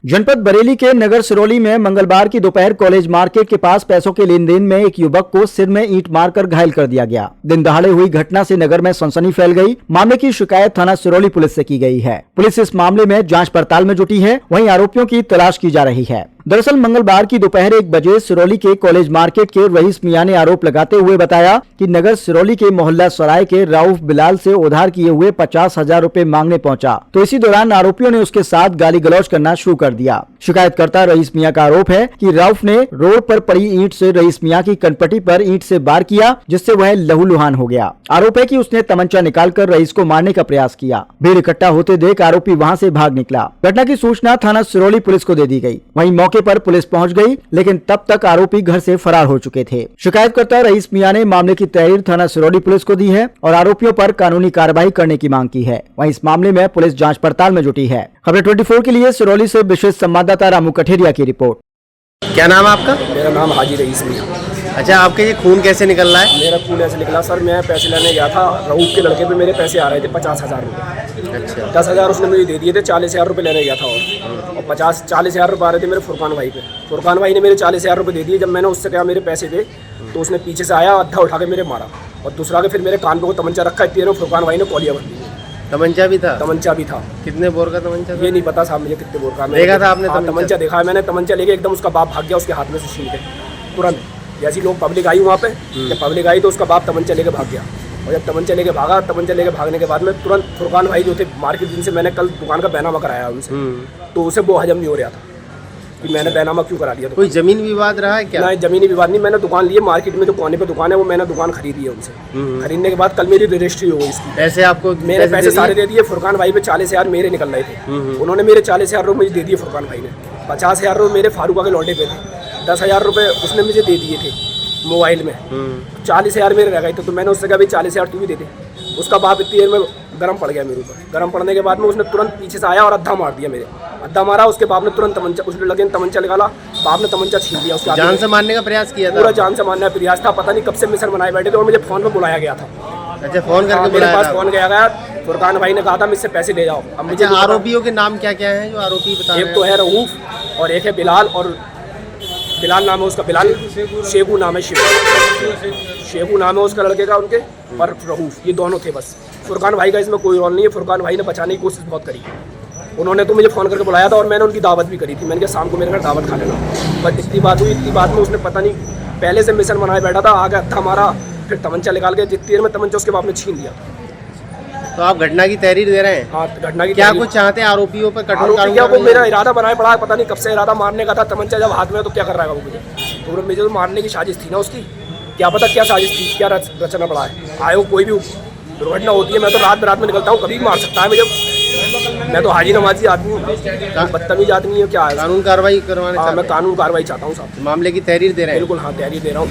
जनपद बरेली के नगर सिरौली में मंगलवार की दोपहर कॉलेज मार्केट के पास पैसों के लेन देन में एक युवक को सिर में ईंट मारकर घायल कर दिया गया। दिन दहाड़े हुई घटना से नगर में सनसनी फैल गई। मामले की शिकायत थाना सिरौली पुलिस से की गई है। पुलिस इस मामले में जांच पड़ताल में जुटी है, वहीं आरोपियों की तलाश की जा रही है। दरअसल मंगलवार की दोपहर 1 बजे सिरौली के कॉलेज मार्केट के रईस मियां ने आरोप लगाते हुए बताया कि नगर सिरौली के मोहल्ला सराय के राउफ बिलाल से उधार किए हुए 50,000 रुपए मांगने पहुंचा, तो इसी दौरान आरोपियों ने उसके साथ गाली गलौज करना शुरू कर दिया। शिकायतकर्ता रईस मियां का आरोप है कि राउफ ने रोड पर पड़ी ईंट से रईस मियां की कनपटी पर ईंट से वार किया, जिससे वह लहूलुहान हो गया। आरोप है कि उसने तमंचा निकालकर रईस को मारने का प्रयास किया। भीड़ इकट्ठा होते देख आरोपी वहां से भाग निकला। घटना की सूचना थाना सिरौली पुलिस को दे दी गई। वहीं मौके पर पुलिस पहुंच गई, लेकिन तब तक आरोपी घर से फरार हो चुके थे। शिकायतकर्ता रईस मियां ने मामले की तहरीर थाना सिरौली पुलिस को दी है और आरोपियों पर कानूनी कार्रवाई करने की मांग की है। वहीं इस मामले में पुलिस जांच पड़ताल में जुटी है। खबर 24 के लिए सिरौली से विशेष संवाददाता रामू कठेरिया की रिपोर्ट। क्या नाम है आपका? मेरा नाम हाजी रईस मियां। अच्छा, आपके ये खून कैसे निकल रहा है? मेरा खून ऐसे निकला सर, मैं पैसे लेने गया था, रऊफ के लड़के पे मेरे पैसे आ रहे थे 50,000 रुपये। अच्छा। 10,000 उसने मुझे दे दिए थे, 40,000 रुपये लेने गया था और 40,000 रुपये आ रहे थे मेरे फुरकान भाई पे। फुरकान भाई ने मेरे 40,000 रुपये दे दिए। जब मैंने उससे कहा मेरे पैसे दे, तो उसने पीछे से आया, अद्धा उठा के मेरे मारा और दूसरा के फिर मेरे कान पे को तमंचा रखा है। तीनों फुरकान भाई ने कौलिया बन दी। तमंचा भी था? तमंचा भी था। कितने बोर का तमंचा था? ये नहीं पता साहब मुझे कितने बोर का। देखा था आपने? तमंचा देखा है मैंने। तमंचा लेके एकदम उसका बाप भाग गया उसके हाथ में से छीन के तुरंत। जैसी लोग पब्लिक आई वहाँ पे, जब पब्लिक आई तो उसका बाप तमंचा लेके भाग गया। और जब तमंचा लेके भागा, तमंचा लेके भागने के बाद में तुरंत फुरकान भाई जो थे मार्केट, जिनसे मैंने कल दुकान का बैनामा कराया उनसे, तो उसे वो हजम नहीं हो रहा था कि मैंने बैनामा क्यों करा दिया। कोई जमीन विवाद रहा है क्या? नहीं, जमीनी विवाद नहीं। मैंने दुकान ली है मार्केट में, जो कोने पे दुकान है वो मैंने दुकान खरीदी है उनसे। खरीदने के बाद कल मेरी रजिस्ट्री हो गई इसकी। पैसे आपको? मेरे पैसे सारे दे दिए। फुरकान भाई पे 40,000 मेरे निकल रहे थे, उन्होंने मेरे 40,000 रुपये मुझे दे दिए फुरकान भाई ने। 50,000 रुपये मेरे फारूका के लौटे पे थे। 10,000 रुपये उसने मुझे दे दिए थे मोबाइल में। 40,000 मेरे रह गए थे, तो मैंने उससे कहा भाई 40,000 तू भी दे दे। उसका बाप इतनी देर में गर्म पड़ गया मेरे ऊपर। गर्म पड़ने के बाद में उसने तुरंत पीछे से आया और अद्धा मार दिया मेरे। अद्धा मारा, उसके बाप ने तुरंत तमंचा, उसने लगे तमंचा निकाला, बाप ने तमंचा छीन लिया उसका। जान से मारने का प्रयास किया था? पूरा जान से मारने का प्रयास था। पता नहीं कब से मिशन बनाए बैठे थे और मुझे फोन पे बुलाया गया था। अच्छा, फोन करके मेरे पास फोन गया। फुरकान भाई ने कहा था मुझसे पैसे ले जाओ। अब मुझे आरोपियों के नाम क्या क्या है जो आरोपी बता रहे हैं? एक तो है रऊफ और एक है बिलाल, और बिलाल नाम है उसका, बिलाल शेखू नाम है, शेखू नाम है उसका लड़के का उनके, और रऊफ, ये दोनों थे बस। फुरकान भाई का इसमें कोई रोल नहीं है। फुरकान भाई ने बचाने की कोशिश बहुत करी। उन्होंने तो मुझे फ़ोन करके बुलाया था और मैंने उनकी दावत भी करी थी। मैंने कहा शाम को मेरे घर दावत खा लेना। बट इतनी बात हुई, इतनी बात में उसने पता नहीं पहले से मिशन बनाए बैठा था, आगे अद्धा मारा, फिर तमंचा निकाल के जितनी देर में तमंचा उसके बाप ने छीन लिया। तो आप घटना की तहरीर दे रहे हैं? हाँ, घटना की क्या कुछ चाहते हैं आरोपियों पर? कठोर कार्रवाई? वो मेरा इरादा बनाया पड़ा है, पता नहीं कब से इरादा मारने का था। तमंचा जब हाथ में तो क्या कर रहा है वो मुझे, तो मुझे तो मारने की साजिश थी ना उसकी। क्या पता क्या साजिश थी, क्या रचना पड़ा है। आए हो कोई भी दुर्घटना होती है, मैं तो रात में निकलता हूँ, कभी भी मार सकता है मुझे। मैं तो हाजी नमाजी आदमी हूँ, बदतमीज आदमी है। क्या है? कानून कार्रवाई करवाने? मैं कानून कार्रवाई चाहता हूँ साहब। मामले की तहरीर दे रहे हैं? बिल्कुल हाँ, तहरीर दे रहा हूँ।